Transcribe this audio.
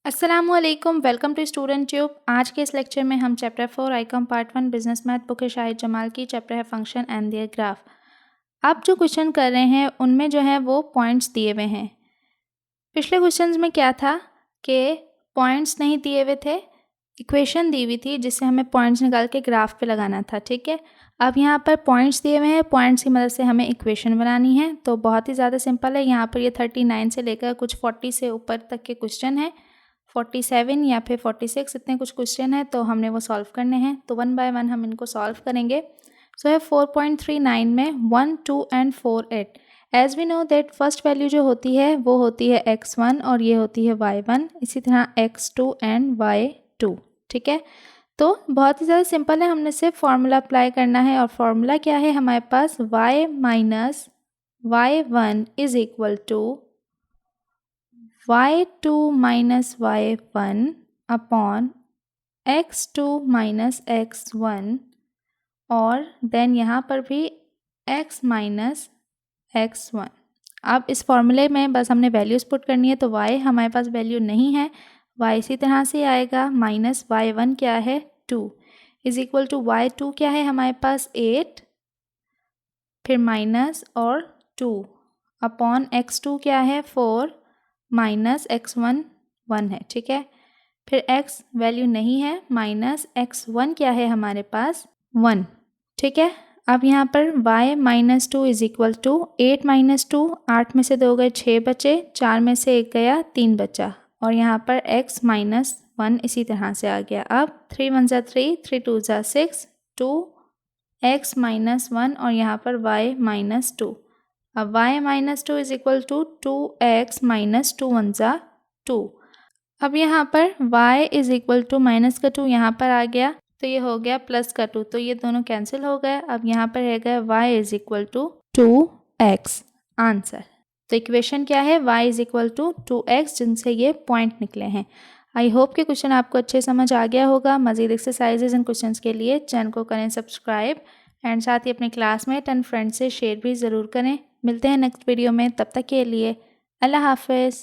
अस्सलामुअलैकुम, welcome to student tube. आज के इस लेक्चर में हम chapter 4 Icom part 1 business math book है शाहिद जमाल की। चैप्टर है फंक्शन एंड देयर ग्राफ। आप जो क्वेश्चन कर रहे हैं उनमें जो है वो पॉइंट्स दिए हुए हैं। पिछले क्वेश्चंस में क्या था कि पॉइंट्स नहीं दिए हुए थे, इक्वेशन दी हुई थी जिससे हमें पॉइंट्स निकाल के ग्राफ पे लगाना था। ठीक है, अब यहाँ पर पॉइंट्स दिए हुए हैं, पॉइंट्स की मदद से हमें इक्वेशन बनानी है। तो बहुत ही ज़्यादा सिंपल है। यहाँ पर ये 39 से लेकर कुछ 40 से ऊपर तक के क्वेश्चन है, 47 या फिर 46 इतने कुछ क्वेश्चन है, तो हमने वो सॉल्व करने हैं। तो वन बाय वन हम इनको सॉल्व करेंगे। सो है 4.39 में 1, 2 and 4, 8। As we know that first value जो होती है वो होती है x1 और ये होती है y1, इसी तरह x2 एंड y2। ठीक है, तो बहुत ही ज़्यादा सिंपल है, हमने सिर्फ फार्मूला अप्लाई करना है। और फार्मूला क्या है हमारे पास, y minus y1 is equal to y2 minus y1 upon x2 minus x1 और देन यहाँ पर भी x माइनस x1। अब इस फॉर्मूले में बस हमने वैल्यूज़ पुट करनी है। तो y हमारे पास वैल्यू नहीं है, y इसी तरह से आएगा। माइनस y1 क्या है 2 इज इक्वल टू y2 क्या है हमारे पास 8, फिर माइनस और 2 अपॉन x2 क्या है 4 माइनस x1 1 है। ठीक है, फिर x वैल्यू नहीं है, माइनस x1 क्या है हमारे पास 1। ठीक है, अब यहाँ पर y minus 2 is equal to 8 minus 2, 8 में से 2 गए 6 बचे, 4 में से 1 गया 3 बचा, और यहाँ पर x माइनस 1 इसी तरह से आ गया। अब 3 1 ज़ा 3, 3 2 ज़ा 6, 2 x माइनस 1 और यहाँ पर y माइनस 2। अब y minus 2 is equal to 2x minus 2 1 ज़ा 2। अब यहाँ पर y is equal to minus का 2 यहाँ पर आ गया, तो ये हो गया प्लस का 2, तो ये दोनों कैंसिल हो गए। अब यहाँ पर रह गया y is equal to 2x answer. तो इक्वेशन क्या है, y is equal to 2x, जिनसे ये पॉइंट निकले हैं। आई होप कि क्वेश्चन आपको अच्छे समझ आ गया होगा। मज़ीद एक्सरसाइजेज एंड क्वेश्चंस के लिए चैनल को करें सब्सक्राइब एंड साथ ही अपने क्लासमेट एंड फ्रेंड से शेयर भी ज़रूर करें। मिलते हैं नेक्स्ट वीडियो में, तब तक के लिए अल्लाह हाफिज़।